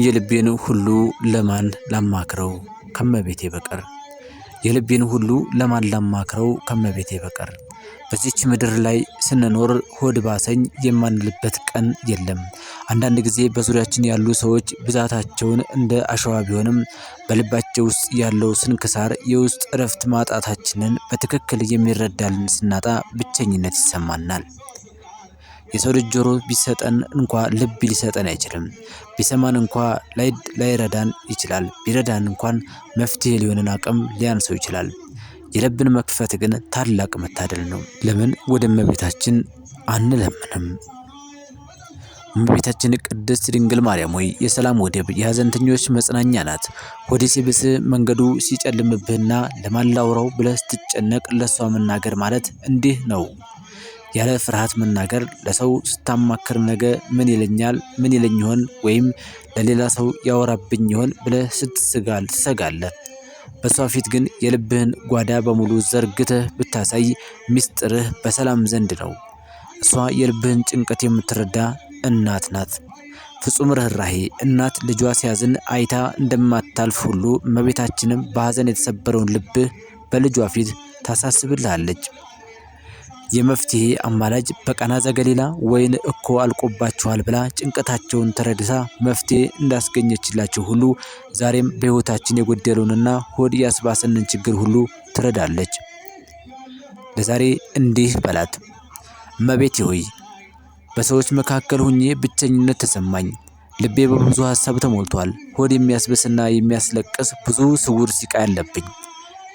የልቤን ሁሉ ለማን ላማክረው ከመቤቴ በቀር የልቤን ሁሉ ለማን ላማክረው ከመቤቴ በቀር በዚች ምድር ላይ ስንኖር ሆድ ባሰኝ የማንልበት ቀን የለም። አንዳንድ ጊዜ በዙሪያችን ያሉ ሰዎች ብዛታቸውን እንደ አሸዋ ቢሆንም በልባቸው ውስጥ ያለው ስንክሳር የውስጥ እረፍት ማጣታችንን በትክክል የሚረዳልን ስናጣ ብቸኝነት ይሰማናል። የሰው ልጅ ጆሮ ቢሰጠን እንኳ ልብ ሊሰጠን አይችልም። ቢሰማን እንኳ ላይረዳን ይችላል። ቢረዳን እንኳን መፍትሄ ሊሆንን አቅም ሊያንሰው ይችላል። የልብን መክፈት ግን ታላቅ መታደል ነው። ለምን ወደ እመቤታችን አንለምንም? እመቤታችን ቅድስት ድንግል ማርያም ሆይ የሰላም ወደብ የሐዘንተኞች መጽናኛ ናት። ሆዴ ሲብስ መንገዱ ሲጨልምብህና ለማን ላውራው ብለህ ስትጨነቅ ለሷ መናገር ማለት እንዲህ ነው። ያለ ፍርሃት መናገር። ለሰው ስታማክር ነገ ምን ይለኝ ይሆን ወይም ለሌላ ሰው ያወራብኝ ይሆን ብለህ ትሰጋለህ። በሷ ፊት ግን የልብህን ጓዳ በሙሉ ዘርግተህ ብታሳይ ሚስጥርህ በሰላም ዘንድ ነው። እሷ የልብህን ጭንቀት የምትረዳ እናት ናት። ፍጹም ርኅራኄ እናት ልጇ ሲያዝን አይታ እንደማታልፍ ሁሉ እመቤታችንም በሐዘን የተሰበረውን ልብህ በልጇ ፊት ታሳስብልሃለች። የመፍትሄ አማላጅ በቃና ዘገሊላ ወይን እኮ አልቆባችኋል ብላ ጭንቀታቸውን ተረድታ መፍትሄ እንዳስገኘችላቸው ሁሉ ዛሬም በሕይወታችን የጎደለውንና ሆድ ያስባሰንን ችግር ሁሉ ትረዳለች። ለዛሬ እንዲህ በላት። እመቤቴ ሆይ በሰዎች መካከል ሁኜ ብቸኝነት ተሰማኝ። ልቤ በብዙ ሐሳብ ተሞልቷል። ሆድ የሚያስብስና የሚያስለቅስ ብዙ ስውር ሲቃይ አለብኝ።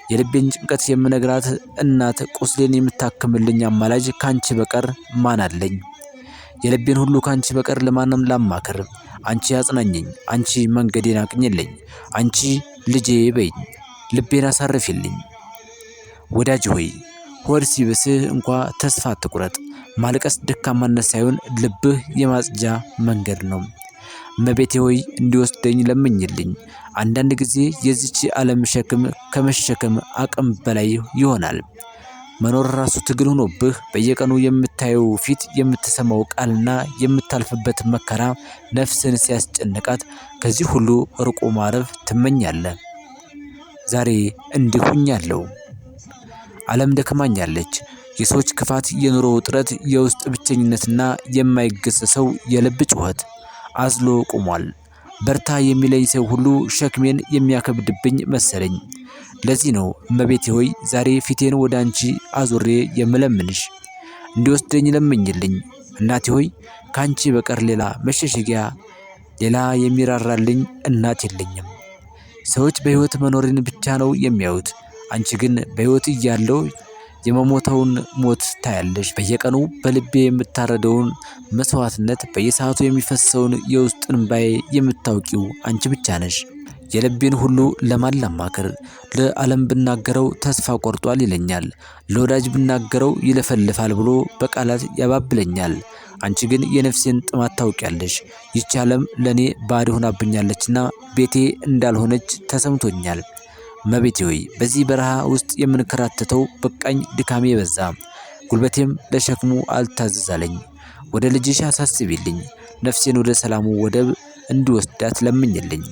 የልቤን ጭንቀት የምነግራት እናት ቁስሌን የምታክምልኝ አማላጅ ካንቺ በቀር ማን አለኝ? የልቤን ሁሉ ካንቺ በቀር ለማንም ላማክር። አንቺ አጽናኝኝ፣ አንቺ መንገዴን አቅኝልኝ፣ አንቺ ልጄ በይኝ፣ ልቤን አሳርፊልኝ። ወዳጅ ሆይ ሆድ ሲብስህ እንኳ ተስፋ አትቁረጥ። ማልቀስ ደካማነት ሳይሆን ልብህ የማጽጃ መንገድ ነው። እመቤቴ ሆይ እንዲወስደኝ ለምኝልኝ። አንዳንድ ጊዜ የዚች ዓለም ሸክም ከመሸከም አቅም በላይ ይሆናል። መኖር ራሱ ትግል ሆኖብህ በየቀኑ የምታየው ፊት፣ የምትሰማው ቃልና የምታልፍበት መከራ ነፍስን ሲያስጨንቃት ከዚህ ሁሉ ርቆ ማረፍ ትመኛለህ። ዛሬ እንዲህ ሆኛለሁ። ዓለም ደክማኛለች። የሰዎች ክፋት፣ የኑሮ ውጥረት፣ የውስጥ ብቸኝነትና የማይገሰሰው የልብ ጩኸት አዝሎ ቆሟል። በርታ የሚለኝ ሰው ሁሉ ሸክሜን የሚያከብድብኝ መሰለኝ። ለዚህ ነው እመቤቴ ሆይ ዛሬ ፊቴን ወደ አንቺ አዙሬ የምለምንሽ። እንዲወስደኝ ለምኝልኝ። እናቴ ሆይ ካንቺ በቀር ሌላ መሸሸጊያ፣ ሌላ የሚራራልኝ እናት የለኝም። ሰዎች በሕይወት መኖርን ብቻ ነው የሚያዩት። አንቺ ግን በሕይወት እያለሁ የመሞተውን ሞት ታያለሽ። በየቀኑ በልቤ የምታረደውን መስዋዕትነት፣ በየሰዓቱ የሚፈሰውን የውስጥ እንባዬ የምታውቂው አንቺ ብቻ ነሽ። የልቤን ሁሉ ለማን ላማክር? ለዓለም ብናገረው ተስፋ ቆርጧል ይለኛል። ለወዳጅ ብናገረው ይለፈልፋል ብሎ በቃላት ያባብለኛል። አንቺ ግን የነፍሴን ጥማት ታውቂያለሽ። ይህች ዓለም ለእኔ ባዶ ሆናብኛለችና ቤቴ እንዳልሆነች ተሰምቶኛል። እመቤቴ ሆይ በዚህ በረሃ ውስጥ የምንከራተተው በቃኝ፣ ድካሜ በዛ፣ ጉልበቴም ለሸክሙ አልታዘዛለኝ። ወደ ልጅሽ አሳስቢልኝ። ነፍሴን ወደ ሰላሙ ወደብ እንዲወስዳት ለምኝልኝ።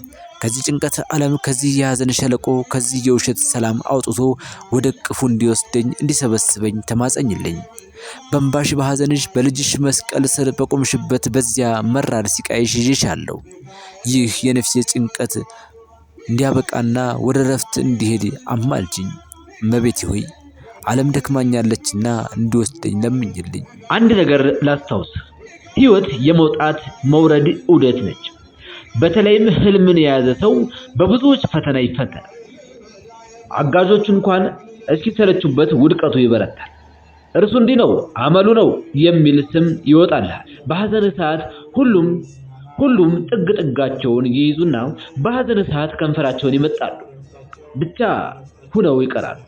ከዚህ ጭንቀት ዓለም፣ ከዚህ የሐዘን ሸለቆ፣ ከዚህ የውሸት ሰላም አውጥቶ ወደ ቅፉ እንዲወስደኝ እንዲሰበስበኝ ተማጸኝልኝ። በእንባሽ በሐዘንሽ በልጅሽ መስቀል ስር በቆምሽበት በዚያ መራር ሲቃይሽ ይዤሻለሁ። ይህ የነፍሴ ጭንቀት እንዲያበቃና ወደ ረፍት እንዲሄድ አማልጅኝ። እመቤቴ ሆይ ዓለም ደክማኛለችና እንዲወስደኝ ለምኝልኝ። አንድ ነገር ላስታውስ። ሕይወት የመውጣት መውረድ ዑደት ነች። በተለይም ህልምን የያዘ ሰው በብዙዎች ፈተና ይፈተናል። አጋዦቹ እንኳን እስኪሰለቹበት ውድቀቱ ይበረታል። እርሱ እንዲህ ነው፣ አመሉ ነው የሚል ስም ይወጣልሃል። በሐዘን ሰዓት ሁሉም ጥግ ጥጋቸውን ይይዙና በሐዘን ሰዓት ከንፈራቸውን ይመጣሉ። ብቻ ሁነው ይቀራሉ።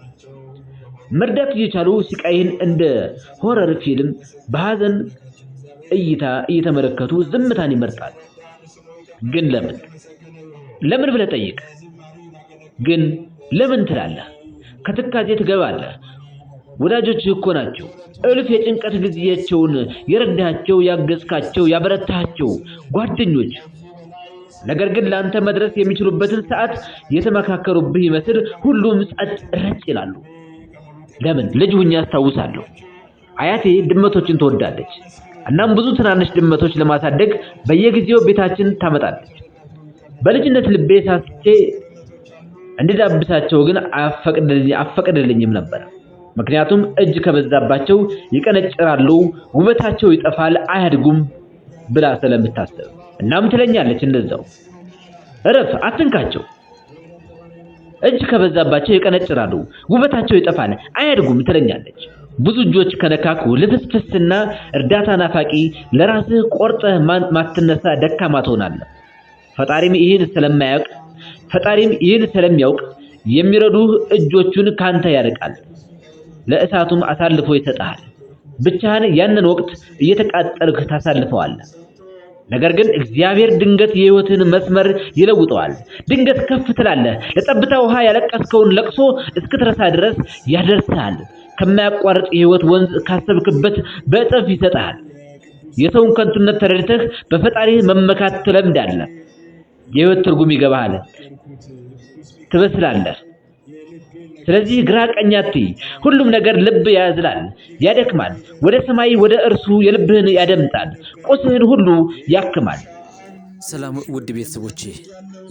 መርዳት እየቻሉ ሲቃይን እንደ ሆረር ፊልም በሐዘን እይታ እየተመለከቱ ዝምታን ይመርጣሉ። ግን ለምን ብለህ ጠይቅ። ግን ለምን ትላለህ? ከትካዜ ትገባለህ። ወዳጆችህ እኮ ናቸው። እልፍ የጭንቀት ጊዜያቸውን የረዳቸው፣ ያገዝካቸው፣ ያበረታቸው ጓደኞች ነገር ግን ላንተ መድረስ የሚችሉበትን ሰዓት የተመካከሩብህ ይመስል ሁሉም ጸጥ ረጭ ይላሉ። ለምን? ልጅ ሁኜ አስታውሳለሁ። አያቴ ድመቶችን ትወዳለች። እናም ብዙ ትናንሽ ድመቶች ለማሳደግ በየጊዜው ቤታችን ታመጣለች። በልጅነት ልቤ ሳስቼ እንድዳብሳቸው ግን አፈቅድልኝም ነበር። ምክንያቱም እጅ ከበዛባቸው ይቀነጭራሉ፣ ውበታቸው ይጠፋል፣ አያድጉም ብላ ስለምታስብ። እናም ትለኛለች እንደዛው እረፍ፣ አትንካቸው፣ እጅ ከበዛባቸው ይቀነጭራሉ፣ ውበታቸው ይጠፋል፣ አያድጉም ትለኛለች። ብዙ እጆች ከነካኩ ልፍስፍስና እርዳታ ናፋቂ፣ ለራስህ ቆርጠህ ማትነሳ ደካማ ትሆናለህ። ፈጣሪም ይህን ስለሚያውቅ የሚረዱህ እጆቹን ካንተ ያርቃል፣ ለእሳቱም አሳልፎ ይሰጣል። ብቻህን ያንን ወቅት እየተቃጠልክ ታሳልፈዋለህ። ነገር ግን እግዚአብሔር ድንገት የህይወትን መስመር ይለውጠዋል። ድንገት ከፍ ትላለህ። ለጠብታ ውሃ ያለቀስከውን ለቅሶ እስክትረሳ ድረስ ያደርሳል። ከማያቋርጥ የህይወት ወንዝ ካሰብክበት በእጥፍ ይሰጣል። የሰውን ከንቱነት ተረድተህ በፈጣሪህ መመካት ትለምዳለህ። የህይወት ትርጉም ይገባሃል፣ ትበስላለህ። ስለዚህ ግራ ቀኝ አትይ። ሁሉም ነገር ልብ ያዝላል፣ ያደክማል። ወደ ሰማይ ወደ እርሱ የልብህን ያደምጣል፣ ቁስህን ሁሉ ያክማል። ሰላም ውድ ቤተሰቦቼ፣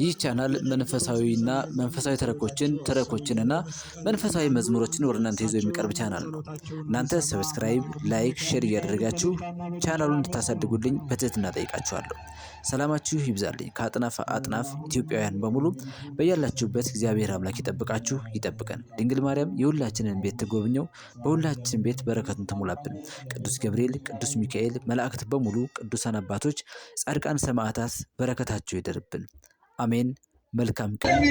ይህ ቻናል መንፈሳዊ ተረኮችንና መንፈሳዊ መዝሙሮችን ወደ እናንተ ይዞ የሚቀርብ ቻናል ነው። እናንተ ሰብስክራይብ፣ ላይክ፣ ሼር እያደረጋችሁ ቻናሉን እንድታሳድጉልኝ በትህትና ጠይቃችኋለሁ። ሰላማችሁ ይብዛልኝ። ከአጥናፍ አጥናፍ ኢትዮጵያውያን በሙሉ በያላችሁበት እግዚአብሔር አምላክ ይጠብቃችሁ ይጠብቀን። ድንግል ማርያም የሁላችንን ቤት ትጎብኘው፣ በሁላችን ቤት በረከቱን ትሙላብን። ቅዱስ ገብርኤል፣ ቅዱስ ሚካኤል፣ መላእክት በሙሉ፣ ቅዱሳን አባቶች፣ ጻድቃን፣ ሰማዕታት በረከታቸው ይደርብን። አሜን። መልካም ቀን።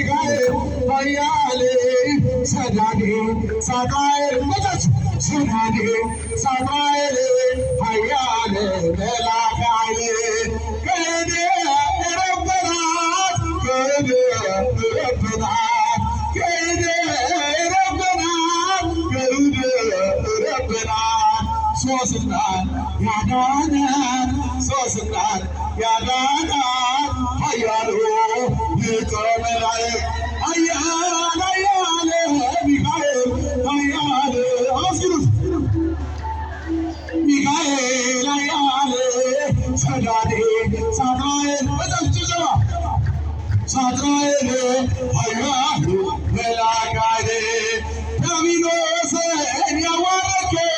ሶስናን ያዳናት ኃያሉ ሊቀ መላእክት ኃያል ሚካኤል ኃያል አመስግኑት። ሚካኤል ኃያል ሰዳዴ ሳጥናኤል በጨብጨባ ሳጥናኤል ኃያሉ መልአከ ዲያብሎስን ያዋረድከው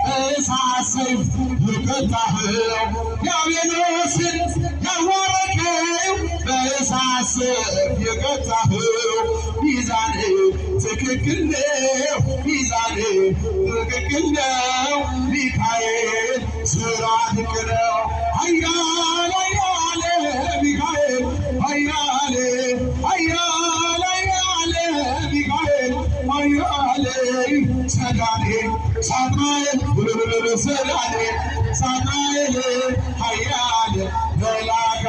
በእሳት ሰይፍ የቀጣኸው ዲያብሎስን ያዋረድከው በእሳት ሰይፍ የቀጣኸው ሚዛን ትክክል ነው፣ ሚዛን ትክክል ነው። ሚካኤል ስራ ድንቅ ነው። ኃያል ኃያል ሚካኤል ኃያል ኃያል ኃያል ሚካኤል ኃያል ሰዳዴ ሳጥናኤል ሰዳዴ ሳጥናኤል ኃያል መልአከ